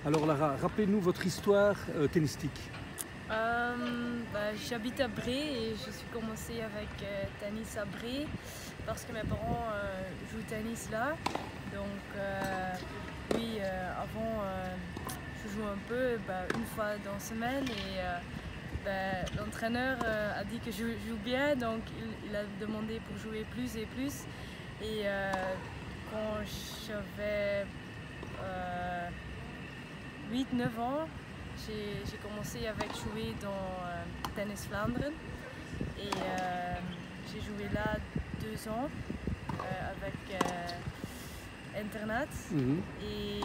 Alors Lara, rappelez-nous votre histoire tennistique. J'habite à Bré et je suis commencé avec tennis à Bré parce que mes parents jouent au tennis là. Donc avant je joue un peu une fois dans la semaine et l'entraîneur a dit que je joue bien, donc il a demandé pour jouer plus et plus. Et quand j'avais 8-9 ans, j'ai commencé avec jouer dans Tennis Flandre et j'ai joué là 2 ans avec internat. Et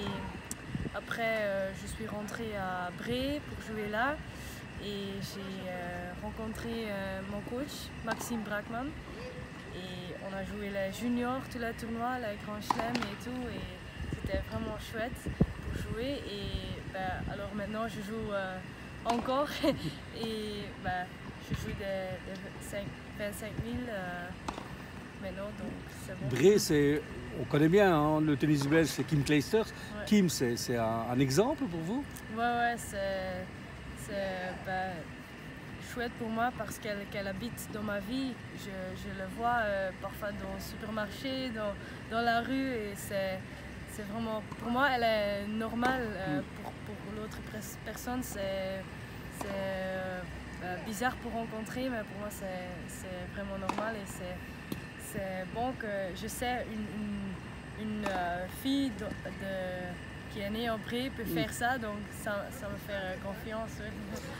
après je suis rentrée à Bré pour jouer là et j'ai rencontré mon coach Maxime Brackman et on a joué les juniors, tous les tournois, les grands chelems et tout, et c'était vraiment chouette pour jouer. Et alors maintenant je joue encore et je joue des 25 000 maintenant, donc c'est bon. Bré, on connaît bien hein, le tennis belge, c'est Kim Clijsters. Ouais. Kim, c'est un exemple pour vous? Ouais, c'est chouette pour moi parce qu'elle habite dans ma vie. Je le vois parfois dans le supermarché, dans la rue, et c'est vraiment, pour moi, elle est normale. Pour l'autre personne, c'est bizarre pour rencontrer, mais pour moi, c'est vraiment normal. Et c'est bon que je sais une fille qui est née en Bré peut faire ça, donc ça me fait confiance. Oui.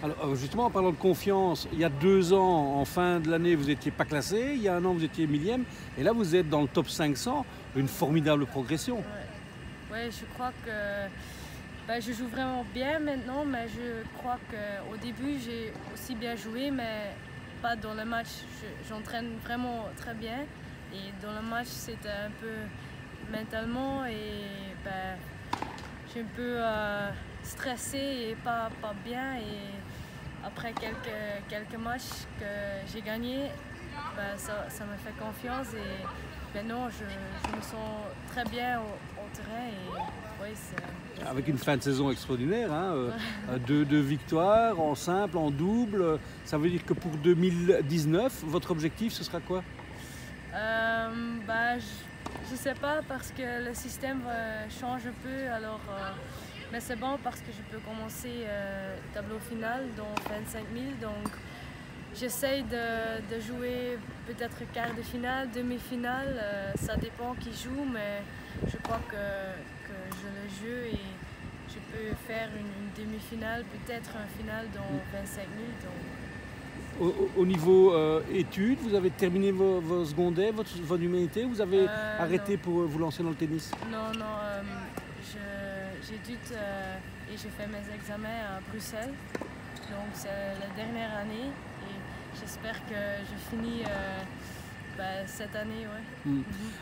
Alors justement, en parlant de confiance, il y a 2 ans, en fin de l'année, vous n'étiez pas classé, il y a 1 an, vous étiez millième, et là, vous êtes dans le top 500, une formidable progression. Ouais, je crois que je joue vraiment bien maintenant, mais je crois qu'au début, j'ai aussi bien joué, mais pas dans le match. J'entraîne vraiment très bien, et dans le match, c'était un peu mentalement, et je suis un peu stressée et pas bien. Et après quelques matchs que j'ai gagnés, ça me fait confiance et maintenant je me sens très bien au terrain. Et, ouais, avec une fin de saison extraordinaire, hein, 2 victoires en simple, en double. Ça veut dire que pour 2019, votre objectif ce sera quoi? Je sais pas parce que le système change un peu, alors, mais c'est bon parce que je peux commencer tableau final dans 25 000, donc j'essaye de jouer peut-être quart de finale, demi-finale, ça dépend qui joue, mais je crois que je le joue et je peux faire une demi-finale, peut-être un finale dans 25 000. Donc... Au niveau études, vous avez terminé vos secondaires, votre humanité, vous avez arrêté non. pour vous lancer dans le tennis? Non, j'étudie et je fais mes examens à Bruxelles. Donc c'est la dernière année et j'espère que je finis cette année. Ouais.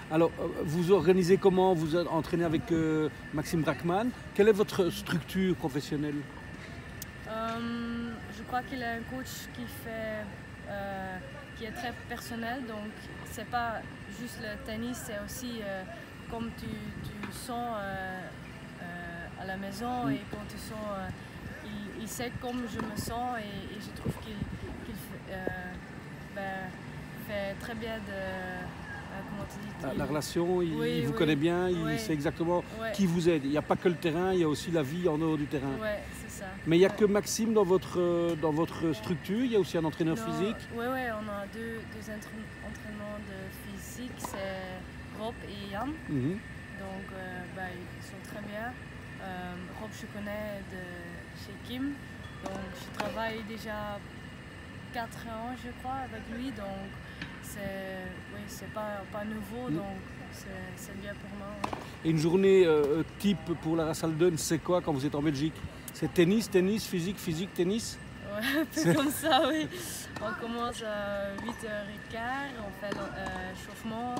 Alors, vous organisez comment? Vous entraînez avec Maxime Brackman. Quelle est votre structure professionnelle? Je crois qu'il a un coach qui est très personnel, donc c'est pas juste le tennis, c'est aussi comme tu sens à la maison et quand tu sens, il sait comme je me sens et je trouve qu'il fait très bien comment tu dis, la relation, il vous connaît bien, il sait exactement qui vous aide. Il n'y a pas que le terrain, il y a aussi la vie en dehors du terrain. Ouais, c'est ça. Mais il n'y a que Maxime dans votre structure, il y a aussi un entraîneur physique? Oui, on a deux entraînements de physique, c'est Rob et Jan. Donc ils sont très bien. Rob, je connais de chez Kim, donc je travaille déjà 4 ans, je crois, avec lui, donc c'est pas nouveau, donc c'est bien pour moi. Ouais. Et une journée type pour Lara Salden, c'est quoi quand vous êtes en Belgique? C'est tennis, physique, tennis? Ouais, un peu comme ça, oui. On commence à 8h15, on fait l'échauffement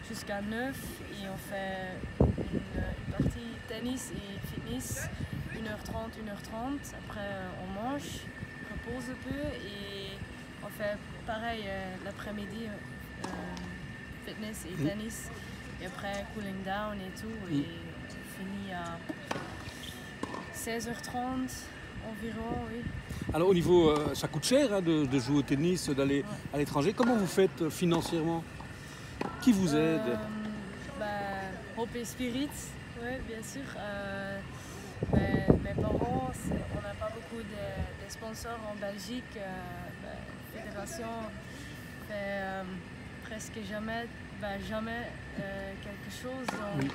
jusqu'à 9 et on fait une partie tennis et fitness, 1h30, 1h30. Après, on mange, on repose un peu et on fait pareil l'après-midi, fitness et tennis. Et après, cooling down et tout. Et on finit à 16h30 environ, oui. Alors au niveau, ça coûte cher hein, de jouer au tennis, d'aller à l'étranger. Comment vous faites financièrement? Qui vous aide? Hope et Spirit, oui, bien sûr. Mes parents, on n'a pas beaucoup de sponsors en Belgique. La fédération fait presque jamais quelque chose. Donc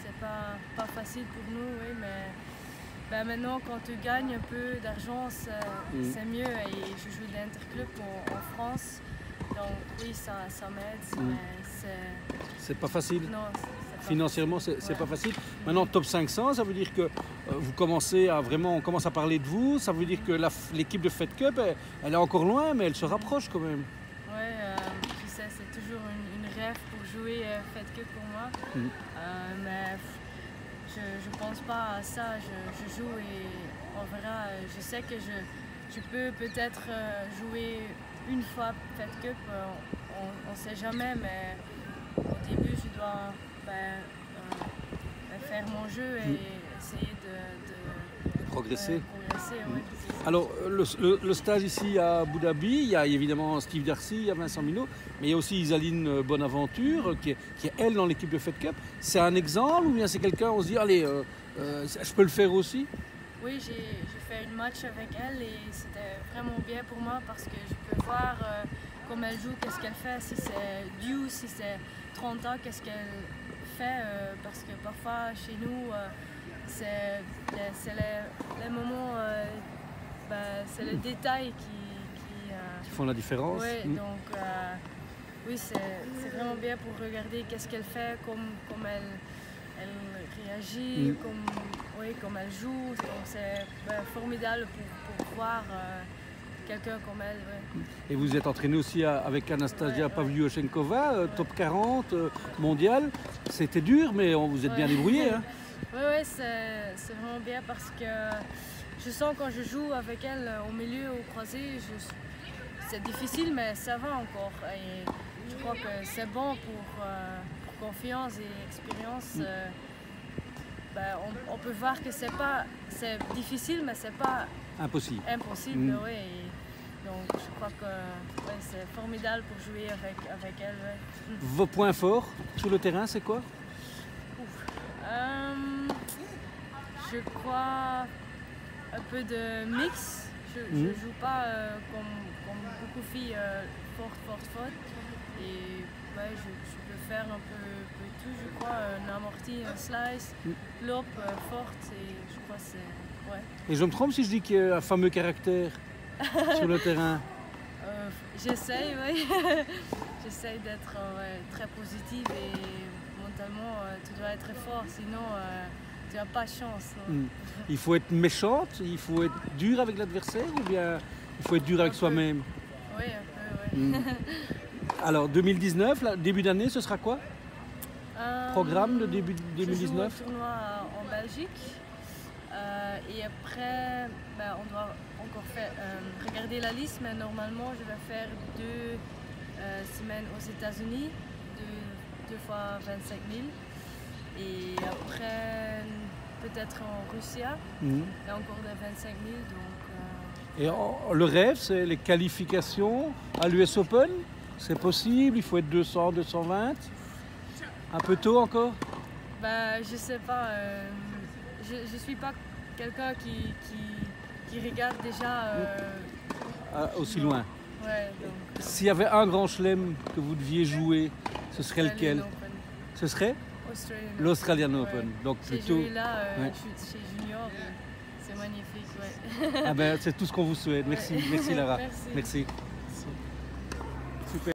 c'est pas facile pour nous, oui, mais maintenant quand tu gagnes un peu d'argent, c'est mieux. Et je joue d'interclub en France. Donc oui, ça m'aide, mais c'est pas facile. Non, financièrement, c'est pas facile. Maintenant, top 500, ça veut dire que vous commencez à on commence à parler de vous. Ça veut dire que l'équipe de Fed Cup, elle est encore loin, mais elle se rapproche quand même. Oui, tu sais, c'est toujours une rêve pour jouer Fed Cup pour moi. Mais je pense pas à ça. Je joue et on verra. Je sais que je peux peut-être jouer une fois Fed Cup, on ne sait jamais, mais au début je dois faire mon jeu et essayer de progresser. Oui. Alors le stage ici à Abu Dhabi, il y a évidemment Steve Darcy, il y a Vincent Minot, mais il y a aussi Isaline Bonaventure qui est elle dans l'équipe de Fed Cup. C'est un exemple ou bien c'est quelqu'un, on se dit allez, je peux le faire aussi? Oui, j'ai fait un match avec elle et c'était vraiment bien pour moi parce que je peux voir comment elle joue, qu'est-ce qu'elle fait, si c'est due, si c'est 30 ans, qu'est-ce qu'elle fait. Parce que parfois chez nous, c'est les moments, c'est les détails qui font la différence. Oui, donc oui, c'est vraiment bien pour regarder qu'est-ce qu'elle fait, comme elle réagit, comme elle joue. Donc c'est formidable pour voir quelqu'un comme elle. Ouais. Et vous êtes entraîné aussi avec Anastasia Pavlyuchenkova, top 40 mondial. C'était dur, mais vous êtes bien débrouillé. Hein? Oui, c'est vraiment bien parce que je sens quand je joue avec elle au milieu, au croisé, c'est difficile, mais ça va encore. Et je crois que c'est bon pour confiance et expérience. On peut voir que c'est difficile, mais c'est pas impossible. Oui. Donc je crois que c'est formidable pour jouer avec elle. Ouais. Vos points forts sur le terrain, c'est quoi? Je crois un peu de mix. Je ne joue pas comme beaucoup de filles fortes. Et je peux faire un peu tout, je crois, un amorti, un slice, lob, forte, et je crois que c'est... Ouais. Et je me trompe si je dis qu'il y a un fameux caractère sur le terrain? J'essaye, oui. J'essaye d'être très positive et mentalement, tu dois être fort, sinon tu n'as pas de chance. Il faut être méchante, il faut être dur avec l'adversaire ou bien il faut être dur avec soi-même? Oui, un peu, oui. Alors 2019, début d'année, ce sera quoi? Programme de début 2019? Je joue un tournoi en Belgique et après on doit encore regarder la liste, mais normalement je vais faire 2 semaines aux États-Unis, 2 fois 25 000 et après peut-être en Russie et encore de 25 000. Donc, Et le rêve, c'est les qualifications à l'US Open? C'est possible? Il faut être 200, 220? Un peu tôt encore? Je sais pas. Je suis pas quelqu'un qui regarde déjà aussi loin. Ouais, s'il y avait un grand chelem que vous deviez jouer, ce serait lequel? Open. Ce serait l'Australian Open. Donc plutôt. J'ai joué là, chez Junior. C'est magnifique. Ouais. C'est tout ce qu'on vous souhaite. Merci, merci Lara. Merci.